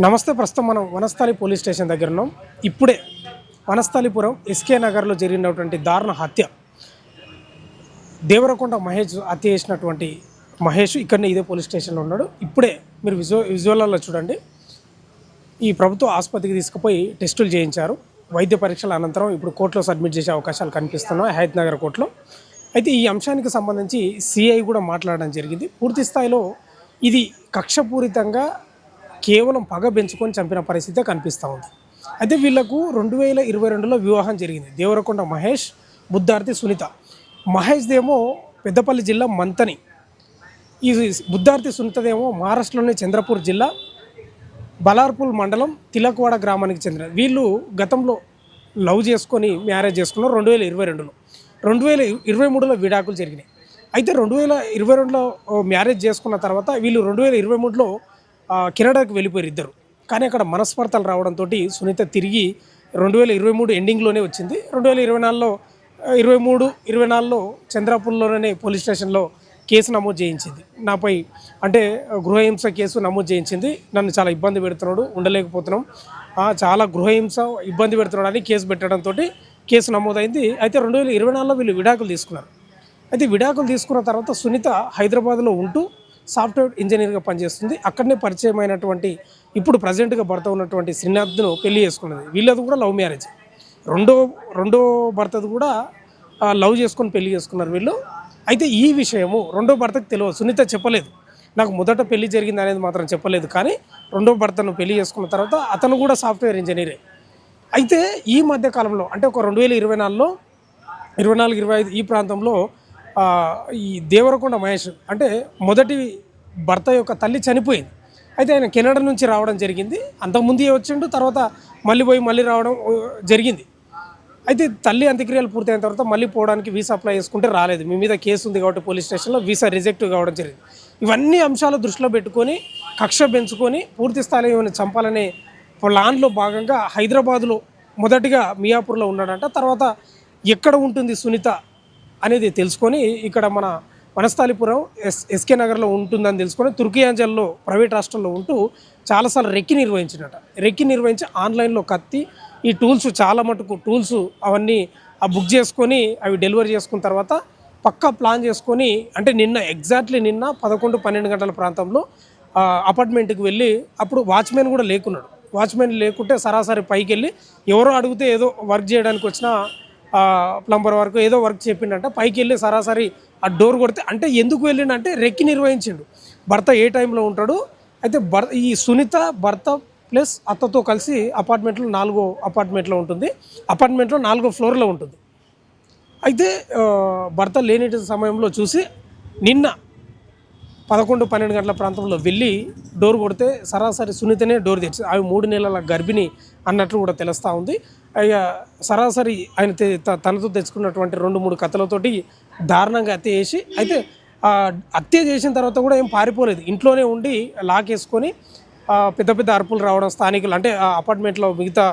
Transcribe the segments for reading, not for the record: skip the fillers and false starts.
నమస్తే. ప్రస్తుతం మనం వనస్థలి పోలీస్ స్టేషన్ దగ్గర ఉన్నాం. ఇప్పుడే వనస్థలిపురం ఎస్కే నగర్లో జరిగినటువంటి దారుణ హత్య, దేవరకొండ మహేష్ హత్య చేసినటువంటి మహేష్ ఇక్కడనే ఇదే పోలీస్ స్టేషన్లో ఉన్నాడు. ఇప్పుడే మీరు విజువల్లో చూడండి. ఈ ప్రభుత్వ ఆసుపత్రికి తీసుకుపోయి టెస్టులు చేయించారు. వైద్య పరీక్షల అనంతరం ఇప్పుడు కోర్టులో సబ్మిట్ చేసే అవకాశాలు కనిపిస్తున్నాయి, హయత్ నగర్ కోర్టులో. అయితే ఈ అంశానికి సంబంధించి సిఐ కూడా మాట్లాడడం జరిగింది. పూర్తి స్థాయిలో ఇది కక్షపూరితంగా కేవలం పగ పెంచుకొని చంపిన పరిస్థితే కనిపిస్తూ ఉంది. అయితే వీళ్లకు 2022లో వివాహం జరిగింది. దేవరకొండ మహేష్, బుద్ధార్తి సునీత. మహేష్దేమో పెద్దపల్లి జిల్లా మంతని, ఈ బుద్ధార్తి సునీతదేమో మహారాష్ట్రలోని చంద్రపూర్ జిల్లా బలార్పూల్ మండలం తిలక్వాడ గ్రామానికి చెందిన వీళ్ళు గతంలో లవ్ చేసుకొని మ్యారేజ్ చేసుకున్నారు 2022లో. 2023లో విడాకులు జరిగినాయి. అయితే 2022లో మ్యారేజ్ చేసుకున్న తర్వాత వీళ్ళు 2023లో కెనడాకి వెళ్ళిపోయారు ఇద్దరు. కానీ అక్కడ మనస్పర్ధలు రావడంతో సునీత తిరిగి 2023 ఎండింగ్లోనే వచ్చింది. 2024లో 24లో చంద్రపూర్లోనే పోలీస్ స్టేషన్లో కేసు నమోదు చేయించింది. నాపై అంటే గృహహింస కేసు నమోదు చేయించింది. నన్ను చాలా ఇబ్బంది పెడుతున్నాడు, ఉండలేకపోతున్నాం, చాలా గృహహింస ఇబ్బంది పెడుతున్నాడు అని కేసు పెట్టడంతో కేసు నమోదైంది. అయితే 2024లో వీళ్ళు విడాకులు తీసుకున్నారు. అయితే విడాకులు తీసుకున్న తర్వాత సునీత హైదరాబాద్లో ఉంటూ సాఫ్ట్వేర్ ఇంజనీర్గా పనిచేస్తుంది. అక్కడనే పరిచయం అయినటువంటి ఇప్పుడు ప్రజెంట్గా భర్త ఉన్నటువంటి శ్రీనాథ్ను పెళ్లి చేసుకున్నది. వీళ్ళది కూడా లవ్ మ్యారేజ్. రెండో భర్తది కూడా లవ్ చేసుకొని పెళ్లి చేసుకున్నారు వీళ్ళు. అయితే ఈ విషయము రెండో భర్తకు తెలియదు. సునీత చెప్పలేదు, నాకు మొదట పెళ్లి జరిగింది అనేది మాత్రం చెప్పలేదు. కానీ రెండో భర్తను పెళ్లి చేసుకున్న తర్వాత అతను కూడా సాఫ్ట్వేర్ ఇంజనీరే. అయితే ఈ మధ్యకాలంలో అంటే ఒక 2024లో 24-25 ఈ ప్రాంతంలో ఈ దేవరకొండ మహేష్ అంటే మొదటి భర్త యొక్క తల్లి చనిపోయింది. అయితే ఆయన కెనడా నుంచి రావడం జరిగింది. అంతకుముందే వచ్చిండు, తర్వాత మళ్ళీ రావడం జరిగింది. అయితే తల్లి అంత్యక్రియలు పూర్తయిన తర్వాత మళ్ళీ పోవడానికి వీసా అప్లై చేసుకుంటే రాలేదు. మీ మీద కేసు ఉంది కాబట్టి పోలీస్ స్టేషన్లో వీసా రిజెక్ట్ కావడం జరిగింది. ఇవన్నీ అంశాలు దృష్టిలో పెట్టుకొని కక్ష పెంచుకొని పూర్తి స్థాయిలో ఏమైనా చంపాలనే ప్లాన్లో భాగంగా హైదరాబాద్లో మొదటిగా మియాపూర్లో ఉన్నాడంట. తర్వాత ఎక్కడ ఉంటుంది సునీత అనేది తెలుసుకొని ఇక్కడ మన వనస్థలిపురం ఎస్కే నగర్లో ఉంటుందని తెలుసుకొని తుర్కియాంజల్లో ప్రైవేట్ హాస్టల్లో ఉంటూ చాలాసార్లు రెక్కి నిర్వహించి ఆన్లైన్లో కత్తి ఈ టూల్స్ చాలా మటుకు టూల్స్ అవన్నీ బుక్ చేసుకొని అవి డెలివరీ చేసుకున్న తర్వాత పక్కా ప్లాన్ చేసుకొని అంటే ఎగ్జాక్ట్లీ నిన్న 11-12 గంటల ప్రాంతంలో అపార్ట్మెంట్కి వెళ్ళి అప్పుడు వాచ్మెన్ కూడా లేకున్నాడు. వాచ్మెన్ లేకుంటే సరాసరి పైకి వెళ్ళి ఎవరో అడిగితే ఏదో వర్క్ చేయడానికి వచ్చిన ప్లంబర్ వరకు ఏదో వర్క్ చెప్పిండంట. పైకి వెళ్ళి సరాసరి ఆ డోర్ కొడితే అంటే ఎందుకు వెళ్ళిండంటే రెక్కి నిర్వహించిండు. భర్త ఏ టైంలో ఉంటాడు. అయితే ఈ సునీత భర్త ప్లస్ అత్తతో కలిసి అపార్ట్మెంట్లో 4వ అపార్ట్మెంట్లో ఉంటుంది. అపార్ట్మెంట్లో 4వ ఫ్లోర్లో ఉంటుంది. అయితే భర్త లేని సమయంలో చూసి నిన్న 11-12 గంటల ప్రాంతంలో వెళ్ళి డోర్ కొడితే సరాసరి సునీతనే డోర్ తెచ్చి అవి 3 నెలల గర్భిణి అన్నట్లు కూడా తెలుస్తూ ఉంది. ఇక సరాసరి ఆయన తనతో తెచ్చుకున్నటువంటి 2-3 కథలతోటి దారుణంగా హత్య చేసి అయితే హత్య చేసిన తర్వాత కూడా ఏం పారిపోలేదు. ఇంట్లోనే ఉండి లాక్ వేసుకొని పెద్ద అరుపులు రావడం, స్థానికులు అంటే ఆ అపార్ట్మెంట్లో మిగతా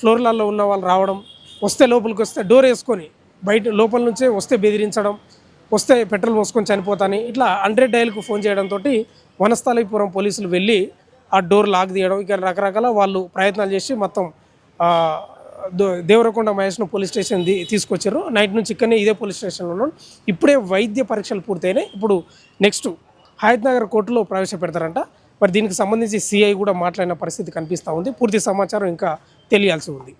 ఫ్లోర్లలో ఉన్న వాళ్ళు రావడం, వస్తే లోపలికి వస్తే డోర్ వేసుకొని బయట లోపల నుంచే వస్తే బెదిరించడం, వస్తే పెట్రోల్ పోసుకొని చనిపోతాని ఇట్లా 100 డయల్కు ఫోన్ చేయడంతో వనస్థలిపురం పోలీసులు వెళ్ళి ఆ డోర్ లాక్ తీయడం ఇక రకరకాల వాళ్ళు ప్రయత్నాలు చేసి మొత్తం దేవరకొండ మహేష్ను పోలీస్ స్టేషన్ తీసుకొచ్చారు. నైట్ నుంచి ఇక్కడనే ఇదే పోలీస్ స్టేషన్లో ఉన్నాడు. ఇప్పుడే వైద్య పరీక్షలు పూర్తయినాయి. ఇప్పుడు నెక్స్ట్ హయత్ నగర్ కోర్టులో ప్రవేశపెడతారంట. మరి దీనికి సంబంధించి సిఐ కూడా మాట్లాడిన పరిస్థితి కనిపిస్తూ ఉంది. పూర్తి సమాచారం ఇంకా తెలియాల్సి ఉంది.